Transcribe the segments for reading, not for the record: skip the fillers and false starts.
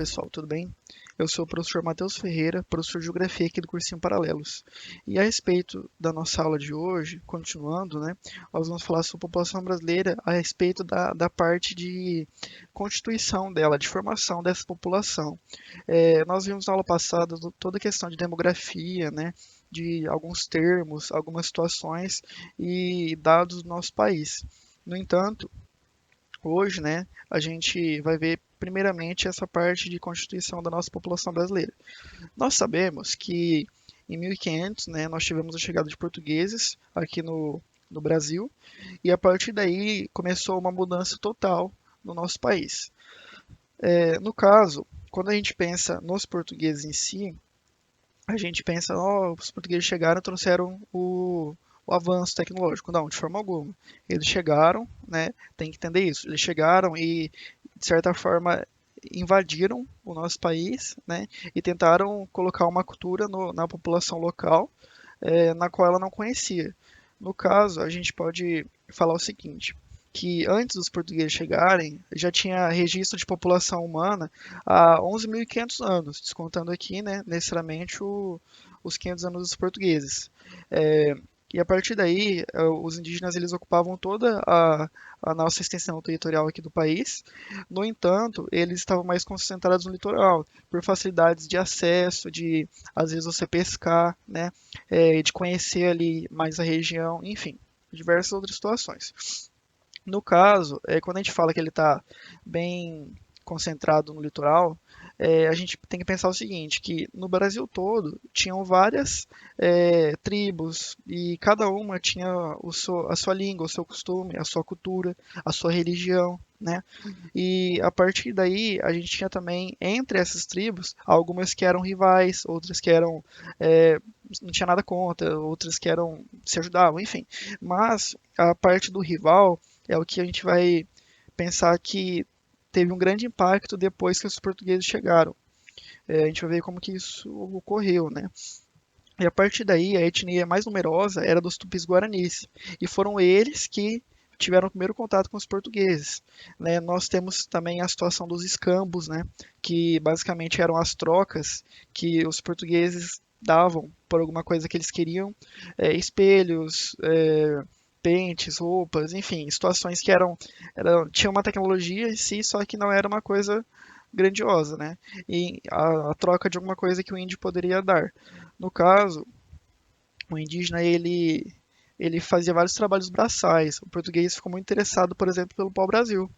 pessoal, tudo bem? Eu sou o professor Matheus Ferreira, professor de Geografia aqui do Cursinho Paralelos. E a respeito da nossa aula de hoje, continuando, né, nós vamos falar sobre a população brasileira a respeito da parte de constituição dela, de formação dessa população. Nós vimos na aula passada toda a questão de demografia, né, de alguns termos, algumas situações e dados do nosso país. No entanto, hoje, né, a gente vai ver primeiramente essa parte de constituição da nossa população brasileira. Nós sabemos que em 1500, né, nós tivemos a chegada de portugueses aqui no Brasil e a partir daí começou uma mudança total no nosso país. No caso, quando a gente pensa nos portugueses em si, a gente pensa, ó, os portugueses chegaram e trouxeram o avanço tecnológico. Não, de forma alguma. Eles chegaram, né? Tem que entender isso. Eles chegaram e, de certa forma, invadiram o nosso país, né? E tentaram colocar uma cultura na população local, na qual ela não conhecia. No caso, a gente pode falar o seguinte, que antes dos portugueses chegarem, já tinha registro de população humana há 11.500 anos, descontando aqui, né, necessariamente os 500 anos dos portugueses. É, e a partir daí, os indígenas eles ocupavam toda a nossa extensão territorial aqui do país. No entanto, eles estavam mais concentrados no litoral, por facilidades de acesso, de às vezes você pescar, né, de conhecer ali mais a região, enfim, diversas outras situações. No caso, quando a gente fala que ele está bem concentrado no litoral, a gente tem que pensar o seguinte, que no Brasil todo tinham várias tribos e cada uma tinha a sua língua, o seu costume, a sua cultura, a sua religião, né? E a partir daí a gente tinha também entre essas tribos algumas que eram rivais, outras que eram não tinha nada contra, outras que eram se ajudavam, enfim. Mas a parte do rival é o que a gente vai pensar que teve um grande impacto depois que os portugueses chegaram. A gente vai ver como que isso ocorreu, né? E a partir daí, a etnia mais numerosa era dos tupis-guaranis, e foram eles que tiveram o primeiro contato com os portugueses. Né? Nós temos também a situação dos escambos, né? Que basicamente eram as trocas que os portugueses davam por alguma coisa que eles queriam, espelhos, pentes, roupas, enfim, situações que tinham uma tecnologia em si, só que não era uma coisa grandiosa, né? E a troca de alguma coisa que o índio poderia dar. No caso, o indígena ele fazia vários trabalhos braçais. O português ficou muito interessado, por exemplo, pelo pau-brasil.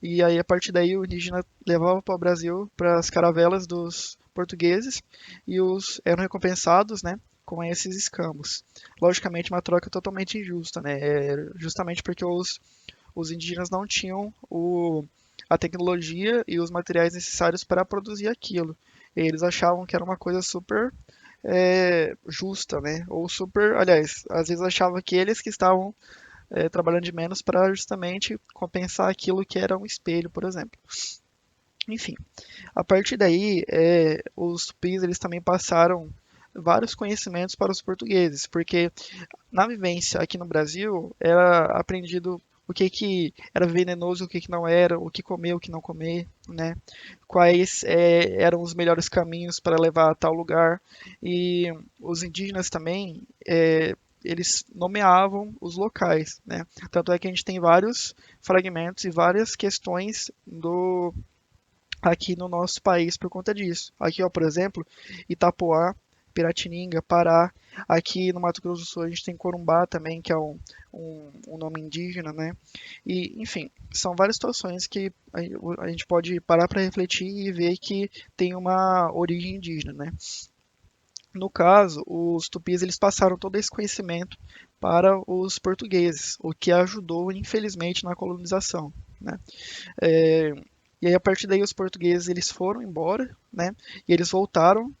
E aí a partir daí o indígena levava o pau-brasil para as caravelas dos portugueses e os eram recompensados, né, com esses escambos. Logicamente uma troca totalmente injusta, né? Justamente porque os indígenas não tinham a tecnologia e os materiais necessários para produzir aquilo. Eles achavam que era uma coisa super justa, né? Ou super, aliás, às vezes achava que eles que estavam trabalhando de menos para justamente compensar aquilo que era um espelho, por exemplo. Enfim, a partir daí, os tupis eles também passaram vários conhecimentos para os portugueses, porque na vivência aqui no Brasil era aprendido o que que era venenoso, o que que não era, o que comer, o que não comer, né? Quais eram os melhores caminhos para levar a tal lugar. E os indígenas também, eles nomeavam os locais, né? Tanto é que a gente tem vários fragmentos e várias questões aqui no nosso país por conta disso. Aqui, ó, por exemplo, Itapoá, Piratininga, Pará. Aqui no Mato Grosso do Sul a gente tem Corumbá também, que é um nome indígena, né? E, enfim, são várias situações que a gente pode parar para refletir e ver que tem uma origem indígena, né? No caso, os tupis eles passaram todo esse conhecimento para os portugueses, o que ajudou, infelizmente, na colonização, né? É, e aí, a partir daí, os portugueses eles foram embora, né? E eles voltaram,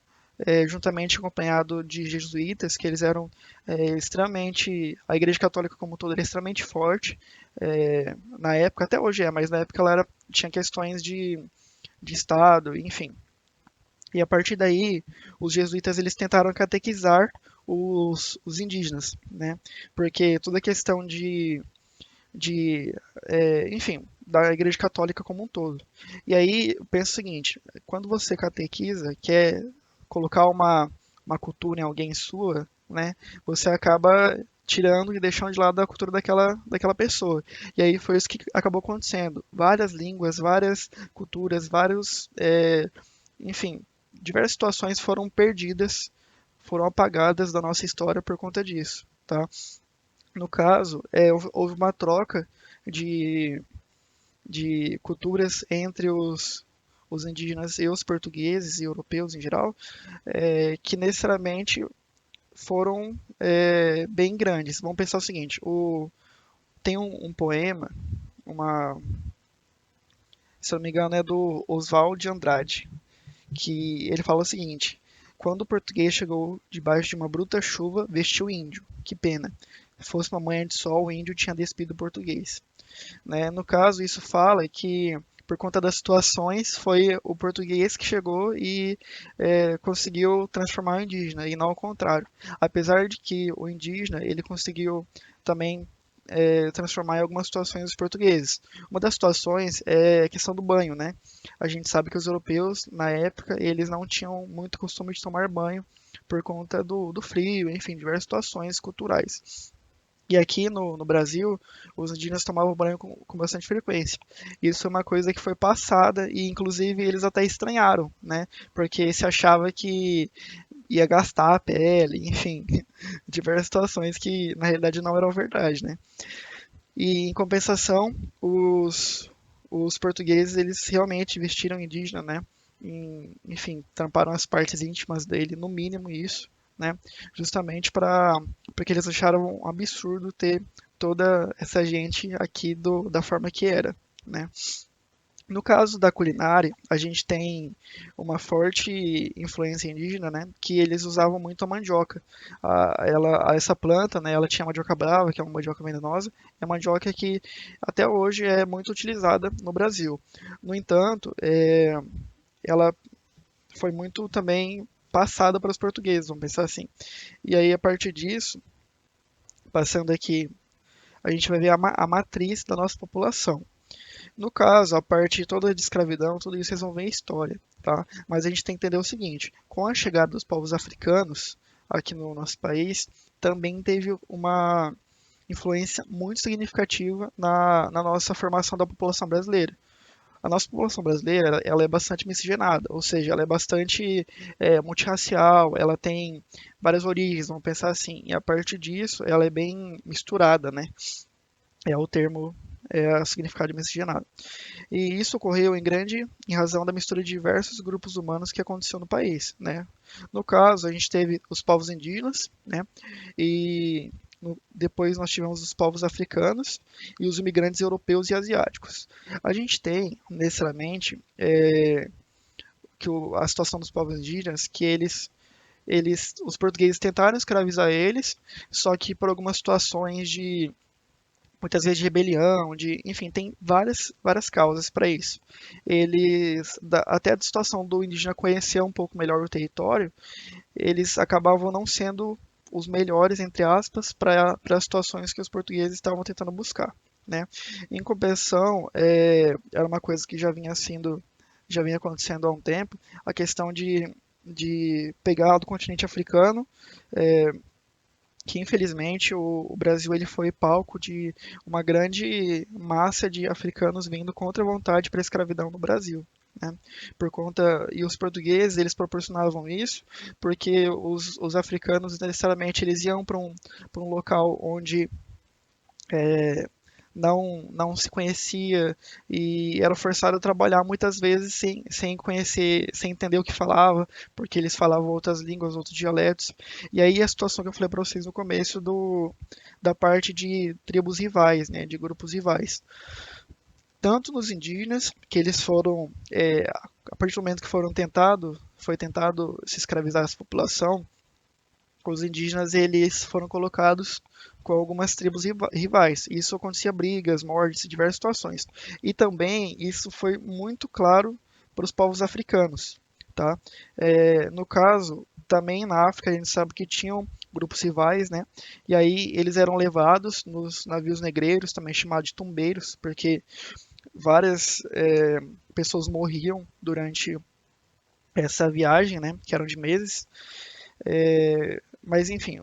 juntamente acompanhado de jesuítas, que eles eram extremamente. A Igreja Católica como um todo era extremamente forte na época, até hoje mas na época ela tinha questões de Estado, enfim. E a partir daí, os jesuítas eles tentaram catequizar os indígenas, né? Porque toda a questão enfim, da Igreja Católica como um todo. E aí, eu penso o seguinte, quando você catequiza, quer colocar uma cultura em alguém sua, né, você acaba tirando e deixando de lado a cultura daquela pessoa. E aí foi isso que acabou acontecendo. Várias línguas, várias culturas, enfim, diversas situações foram perdidas, foram apagadas da nossa história por conta disso, tá? No caso, houve uma troca de, de culturas entre os indígenas e os portugueses e europeus em geral, que necessariamente foram bem grandes. Vamos pensar o seguinte: tem um poema, uma, se eu não me engano, é do Oswald de Andrade, que ele fala o seguinte: quando o português chegou debaixo de uma bruta chuva, vestiu índio. Que pena. Se fosse uma manhã de sol, o índio tinha despido o português. Né? No caso, isso fala que por conta das situações foi o português que chegou e conseguiu transformar o indígena e não ao contrário. Apesar de que o indígena ele conseguiu também transformar em algumas situações os portugueses. Uma das situações é a questão do banho, né? A gente sabe que os europeus na época eles não tinham muito costume de tomar banho por conta do frio, enfim, diversas situações culturais. E aqui no Brasil, os indígenas tomavam banho com bastante frequência. Isso é uma coisa que foi passada e, inclusive, eles até estranharam, né? Porque se achava que ia gastar a pele, enfim, diversas situações que na realidade não eram verdade, né? E em compensação, os portugueses eles realmente vestiram indígena, né? Enfim, tamparam as partes íntimas dele, no mínimo isso, né? Justamente para porque eles acharam um absurdo ter toda essa gente aqui da forma que era, né? No caso da culinária, a gente tem uma forte influência indígena, né? Que eles usavam muito a mandioca. Essa planta, né? Ela tinha mandioca brava, que é uma mandioca venenosa, é uma mandioca que até hoje é muito utilizada no Brasil. No entanto, ela foi muito também passada para os portugueses, vamos pensar assim. E aí, a partir disso, passando aqui, a gente vai ver a matriz da nossa população. No caso, a parte toda de escravidão, tudo isso vocês vão ver em história, tá? Mas a gente tem que entender o seguinte: com a chegada dos povos africanos aqui no nosso país, também teve uma influência muito significativa na nossa formação da população brasileira. A nossa população brasileira, ela é bastante miscigenada, ou seja, ela é bastante multirracial, ela tem várias origens, vamos pensar assim, e a partir disso, ela é bem misturada, né? É o termo, o significado de miscigenado. E isso ocorreu em razão da mistura de diversos grupos humanos que aconteceu no país, né? No caso, a gente teve os povos indígenas, né? E depois nós tivemos os povos africanos e os imigrantes europeus e asiáticos. A gente tem, necessariamente, a situação dos povos indígenas, que os portugueses tentaram escravizar eles, só que por algumas situações de muitas vezes de rebelião, enfim, tem várias causas para isso. Até a situação do indígena conhecer um pouco melhor o território, eles acabavam não sendo os melhores, entre aspas, para as situações que os portugueses estavam tentando buscar, né? Em compensação, era uma coisa que já vinha acontecendo há um tempo, a questão de pegar do continente africano, que infelizmente o Brasil ele foi palco de uma grande massa de africanos vindo contra a vontade para a escravidão no Brasil. Né? Por conta e os portugueses eles proporcionavam isso porque os africanos necessariamente eles iam para um local onde não se conhecia e era forçado a trabalhar muitas vezes sem conhecer, sem entender o que falava, porque eles falavam outras línguas, outros dialetos. E aí a situação que eu falei para vocês no começo da parte de tribos rivais, né, de grupos rivais. Tanto nos indígenas, que eles foram, a partir do momento que foi tentado se escravizar essa população, os indígenas eles foram colocados com algumas tribos rivais. Isso acontecia brigas, mortes, diversas situações. E também isso foi muito claro para os povos africanos, tá? No caso, também na África a gente sabe que tinham grupos rivais, né? E aí eles eram levados nos navios negreiros, também chamados de tumbeiros, porque várias pessoas morriam durante essa viagem, né, que eram de meses. Mas enfim,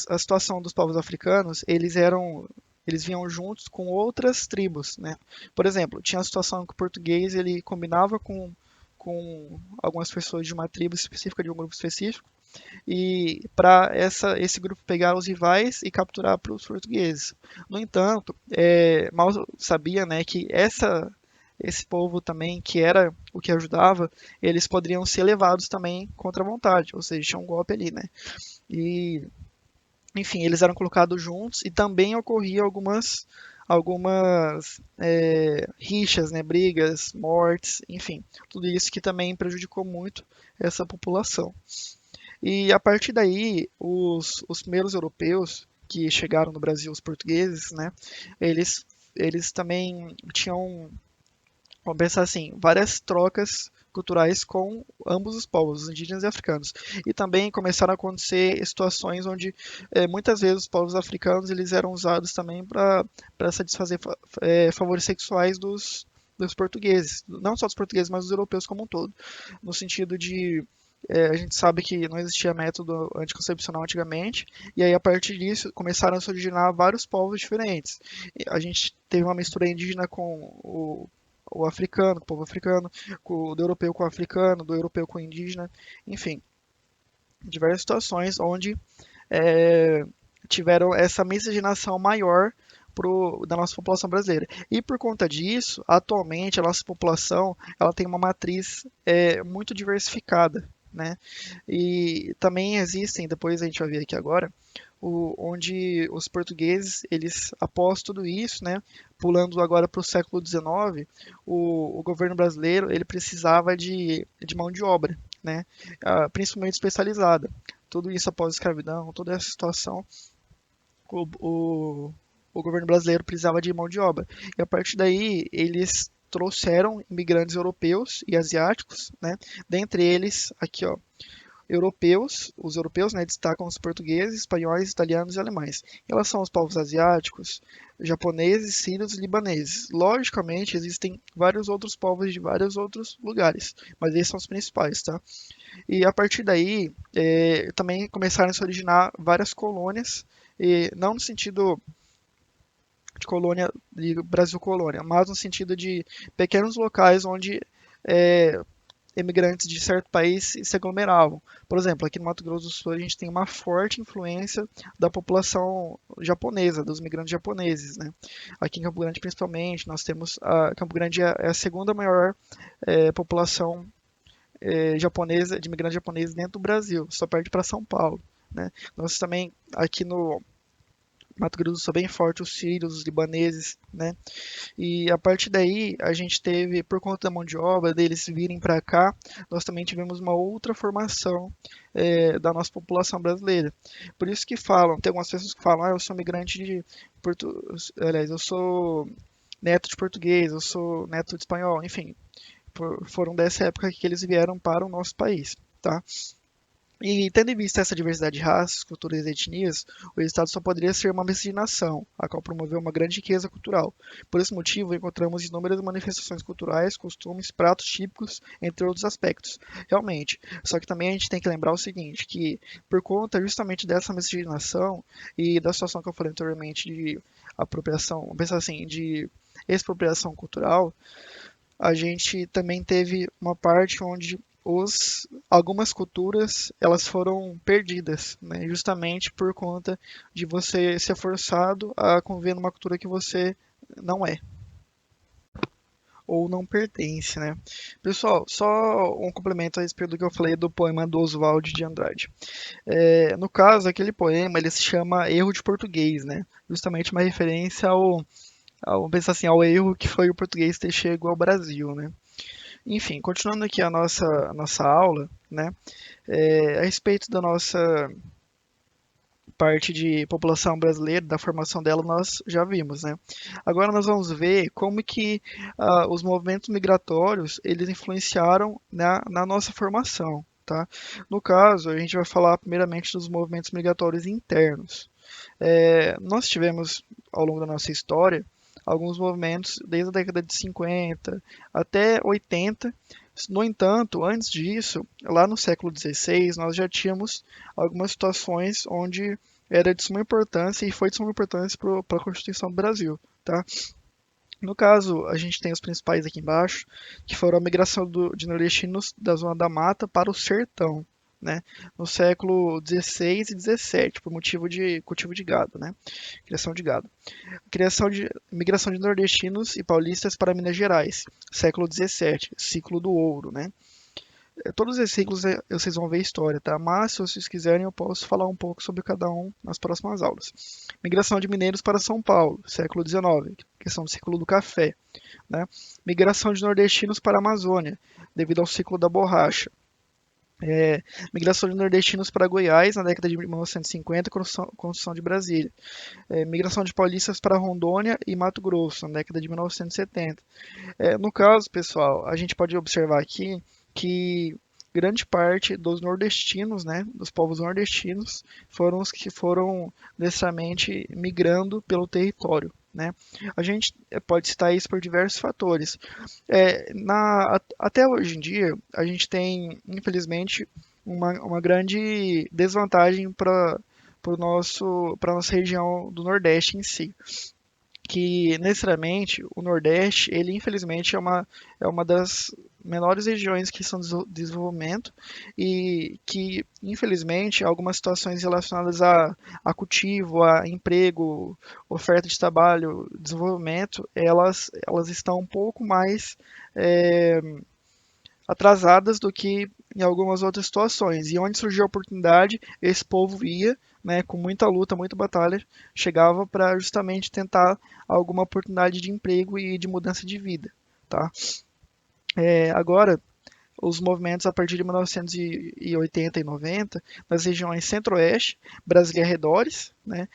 a situação dos povos africanos, eles vinham juntos com outras tribos, né? Por exemplo, tinha a situação que o português ele combinava com algumas pessoas de uma tribo específica, de um grupo específico, e para esse grupo pegar os rivais e capturar para os portugueses. No entanto, mal sabia, né, que esse povo também, que era o que ajudava, eles poderiam ser levados também contra a vontade, ou seja, tinha um golpe ali, né? E, enfim, eles eram colocados juntos e também ocorria algumas rixas, né, brigas, mortes, enfim, tudo isso que também prejudicou muito essa população. E a partir daí, os primeiros europeus que chegaram no Brasil, os portugueses, né, eles, eles também tinham, vamos pensar assim, várias trocas culturais com ambos os povos, os indígenas e africanos. E também começaram a acontecer situações onde muitas vezes os povos africanos eles eram usados também para satisfazer favores sexuais dos portugueses, não só dos portugueses, mas dos europeus como um todo, no sentido de a gente sabe que não existia método anticoncepcional antigamente, e aí a partir disso começaram a se originar vários povos diferentes. A gente teve uma mistura indígena com o africano, o povo africano, do europeu com o africano, do europeu com o indígena, enfim, diversas situações onde é, tiveram essa miscigenação maior da nossa população brasileira. E por conta disso, atualmente a nossa população ela tem uma matriz muito diversificada, né? E também existem, depois a gente vai ver aqui agora, onde os portugueses, eles após tudo isso, né, pulando agora para o século XIX, o governo brasileiro ele precisava de mão de obra, né, principalmente especializada. Tudo isso após a escravidão, toda essa situação, o, o, o governo brasileiro precisava de mão de obra. E a partir daí, eles trouxeram imigrantes europeus e asiáticos, né? Dentre eles, aqui, ó, os europeus, né, destacam os portugueses, espanhóis, italianos e alemães. Em relação aos povos asiáticos, japoneses, sírios e libaneses. Logicamente, existem vários outros povos de vários outros lugares, mas esses são os principais, tá? E a partir daí, também começaram a se originar várias colônias, e não no sentido de colônia, de Brasil colônia, mas no sentido de pequenos locais onde é, imigrantes de certo país se aglomeravam. Por exemplo, aqui no Mato Grosso do Sul a gente tem uma forte influência da população japonesa, dos imigrantes japoneses, né? Aqui em Campo Grande, principalmente, nós temos Campo Grande é a segunda maior população japonesa, de imigrantes japoneses dentro do Brasil, só perde para São Paulo, né? Nós também aqui no Mato Grosso do Sul é bem forte os sírios, os libaneses, né? E a partir daí, a gente teve, por conta da mão de obra, deles virem para cá, nós também tivemos uma outra formação da nossa população brasileira. Por isso que falam, tem algumas pessoas que falam, eu sou migrante de aliás, eu sou neto de português, eu sou neto de espanhol, enfim, foram dessa época que eles vieram para o nosso país, tá? E tendo em vista essa diversidade de raças, culturas e etnias, o resultado só poderia ser uma miscigenação, a qual promoveu uma grande riqueza cultural. Por esse motivo, encontramos inúmeras manifestações culturais, costumes, pratos típicos, entre outros aspectos. Realmente. Só que também a gente tem que lembrar o seguinte, que por conta justamente dessa miscigenação e da situação que eu falei anteriormente de apropriação, vamos pensar assim, de expropriação cultural, a gente também teve uma parte onde algumas culturas elas foram perdidas, né? Justamente por conta de você ser forçado a conviver numa cultura que você não é ou não pertence, né? Pessoal, só um complemento a respeito do que eu falei do poema do Oswald de Andrade. No caso, aquele poema ele se chama Erro de Português, né? Justamente uma referência vamos pensar assim, ao erro que foi o português ter chegado ao Brasil, né? Enfim, continuando aqui a nossa aula, né, a respeito da nossa parte de população brasileira, da formação dela, nós já vimos, né? Agora nós vamos ver como que os movimentos migratórios, eles influenciaram na nossa formação, tá? No caso, a gente vai falar primeiramente dos movimentos migratórios internos. Nós tivemos, ao longo da nossa história, alguns movimentos desde a década de 50 até 80. No entanto, antes disso, lá no século XVI, nós já tínhamos algumas situações onde era de suma importância e foi de suma importância para a Constituição do Brasil, tá? No caso, a gente tem os principais aqui embaixo, que foram a migração de nordestinos da Zona da Mata para o sertão, né? No século XVI e XVII, por motivo de cultivo de gado, né? Criação de gado. Migração de nordestinos e paulistas para Minas Gerais, século XVII, ciclo do ouro, né? Todos esses ciclos vocês vão ver história, tá? Mas se vocês quiserem eu posso falar um pouco sobre cada um nas próximas aulas. Migração de mineiros para São Paulo, século XIX, questão do ciclo do café, né? Migração de nordestinos para a Amazônia, devido ao ciclo da borracha. Migração de nordestinos para Goiás na década de 1950, construção de Brasília. Migração de paulistas para Rondônia e Mato Grosso na década de 1970. No caso, pessoal, a gente pode observar aqui que grande parte dos nordestinos, né, dos povos nordestinos, foram os que foram necessariamente migrando pelo território. Né? A gente pode citar isso por diversos fatores. Até hoje em dia, a gente tem, infelizmente, uma grande desvantagem para a nossa região do Nordeste em si, que necessariamente o Nordeste, ele infelizmente é uma das menores regiões que são de desenvolvimento e que infelizmente algumas situações relacionadas a cultivo, a emprego, oferta de trabalho, desenvolvimento, elas estão um pouco mais é, atrasadas do que em algumas outras situações. E onde surgiu a oportunidade, esse povo ia, né, com muita luta, muita batalha, chegava para justamente tentar alguma oportunidade de emprego e de mudança de vida, tá? Agora, os movimentos a partir de 1980 e 90 nas regiões Centro-Oeste, Brasília e arredores, né,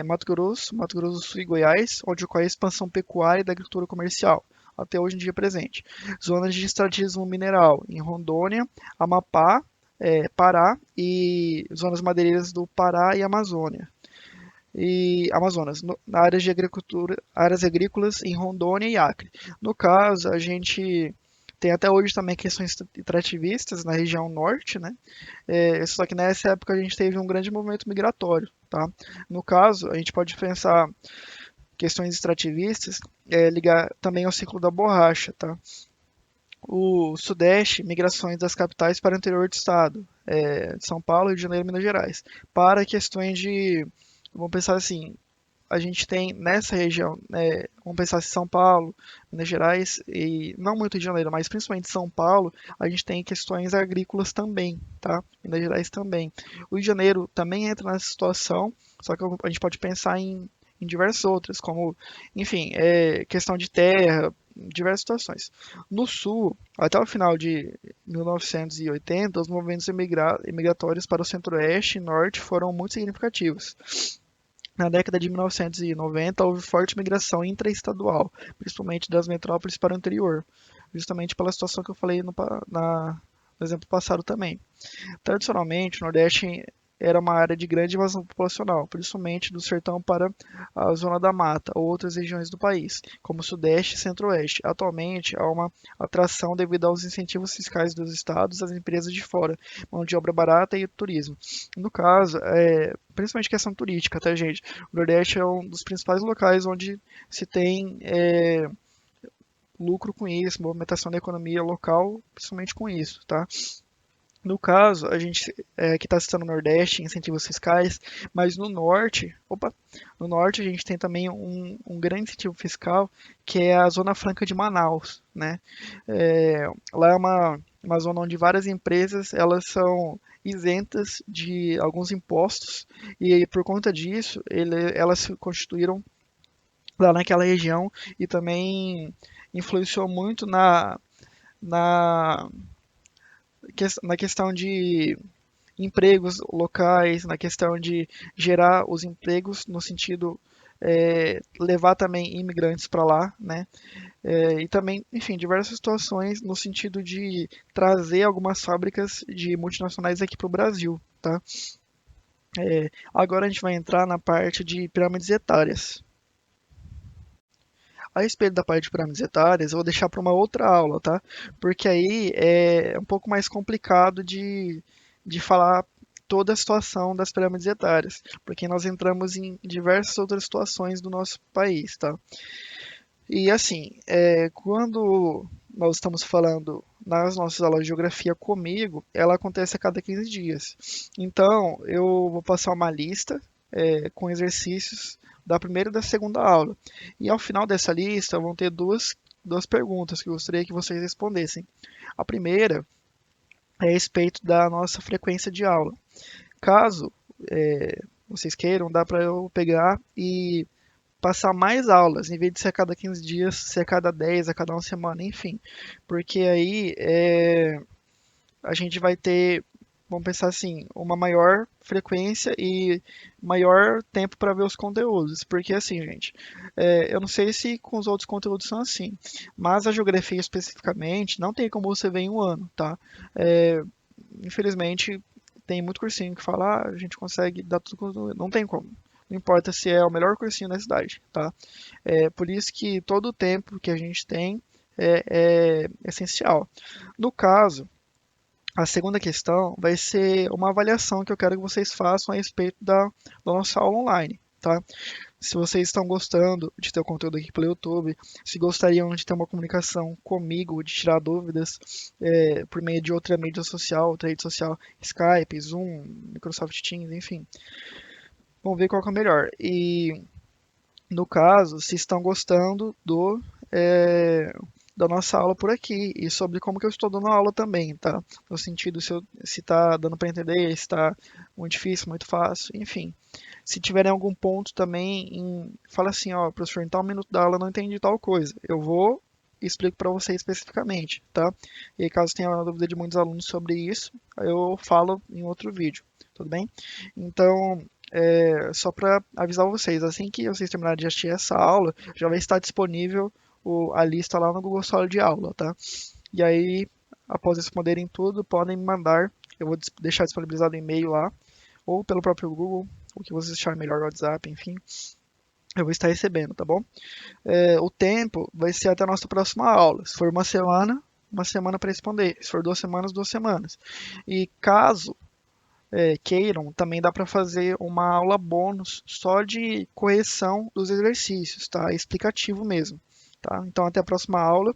Mato Grosso do Sul e Goiás, onde ocorre a expansão pecuária e da agricultura comercial, até hoje em dia presente. Zonas de extrativismo mineral em Rondônia, Amapá, Pará e zonas madeireiras do Pará e Amazônia. E Amazonas, na áreas de agricultura, áreas agrícolas em Rondônia e Acre. No caso, a gente tem até hoje também questões extrativistas na região norte, né? Só que nessa época a gente teve um grande movimento migratório, tá? No caso, a gente pode pensar questões extrativistas, ligar também ao ciclo da borracha, tá? O Sudeste, migrações das capitais para o interior do estado, de São Paulo, Rio de Janeiro e Minas Gerais, para questões de, vamos pensar assim, a gente tem nessa região, vamos pensar assim, São Paulo, Minas Gerais e não muito Rio de Janeiro, mas principalmente São Paulo, a gente tem questões agrícolas também, tá? Minas Gerais também. O Rio de Janeiro também entra nessa situação, só que a gente pode pensar em diversas outras, como, enfim, questão de terra, diversas situações. No Sul, até o final de 1980, os movimentos imigratórios para o Centro-Oeste e Norte foram muito significativos. Na década de 1990, houve forte migração intraestadual, principalmente das metrópoles para o interior, justamente pela situação que eu falei no exemplo passado também. Tradicionalmente, o Nordeste era uma área de grande invasão populacional, principalmente do sertão para a zona da mata ou outras regiões do país, como o Sudeste e Centro-Oeste. Atualmente, há uma atração devido aos incentivos fiscais dos estados às empresas de fora, mão de obra barata e turismo. No caso, principalmente questão turística, tá, gente? O Nordeste é um dos principais locais onde se tem lucro com isso, movimentação da economia local, principalmente com isso, tá? No caso, a gente aqui está citando o Nordeste, incentivos fiscais, mas no Norte a gente tem também um grande incentivo fiscal, que é a Zona Franca de Manaus, né? Lá é uma zona onde várias empresas elas são isentas de alguns impostos e por conta disso elas se constituíram lá naquela região e também influenciou muito na, na questão de empregos locais, na questão de gerar os empregos no sentido levar também imigrantes para lá, né? E também, enfim, diversas situações no sentido de trazer algumas fábricas de multinacionais aqui para o Brasil, tá? Agora a gente vai entrar na parte de pirâmides etárias. A respeito da parte de pirâmides etárias, eu vou deixar para uma outra aula, tá? Porque aí é um pouco mais complicado de falar toda a situação das pirâmides etárias, porque nós entramos em diversas outras situações do nosso país, tá? E assim, quando nós estamos falando nas nossas aulas de geografia comigo, ela acontece a cada 15 dias. Então, eu vou passar uma lista, com exercícios da primeira e da segunda aula. E ao final dessa lista vão ter duas perguntas que eu gostaria que vocês respondessem. A primeira é a respeito da nossa frequência de aula. Caso vocês queiram, dá para eu pegar e passar mais aulas, em vez de ser a cada 15 dias, ser a cada 10, a cada uma semana, enfim. Porque aí a gente vai ter, vamos pensar assim, uma maior frequência e maior tempo para ver os conteúdos. Porque assim, gente, eu não sei se com os outros conteúdos são assim, mas a geografia especificamente não tem como você ver em um ano, tá? É, infelizmente, tem muito cursinho que fala, a gente consegue dar tudo, não tem como. Não importa se é o melhor cursinho da cidade, tá? É por isso que todo o tempo que a gente tem é essencial. No caso, a segunda questão vai ser uma avaliação que eu quero que vocês façam a respeito da nossa aula online, tá? Se vocês estão gostando de ter o conteúdo aqui pelo YouTube, se gostariam de ter uma comunicação comigo, de tirar dúvidas por meio de outra mídia social, outra rede social, Skype, Zoom, Microsoft Teams, enfim. Vamos ver qual que é o melhor. E no caso, se estão gostando é, da nossa aula por aqui e sobre como que eu estou dando a aula também, tá? No sentido se tá dando para entender, se está muito difícil, muito fácil, enfim. Se tiverem algum ponto também, fala assim, ó, professor, em tal minuto da aula eu não entendi tal coisa. Eu vou e explico para você especificamente, tá? E aí, caso tenha dúvida de muitos alunos sobre isso, eu falo em outro vídeo, tudo bem? Então, só para avisar vocês, assim que vocês terminarem de assistir essa aula, já vai estar disponível a lista lá no Google Sala de Aula, tá? E aí, após responderem tudo, podem me mandar, eu vou deixar disponibilizado o e-mail lá, ou pelo próprio Google, o que vocês acharem melhor, WhatsApp, enfim, eu vou estar recebendo, tá bom? O tempo vai ser até a nossa próxima aula. Se for uma semana para responder. Se for 2 semanas, 2 semanas. E caso queiram, também dá para fazer uma aula bônus só de correção dos exercícios, tá? Explicativo mesmo, tá? Então até a próxima aula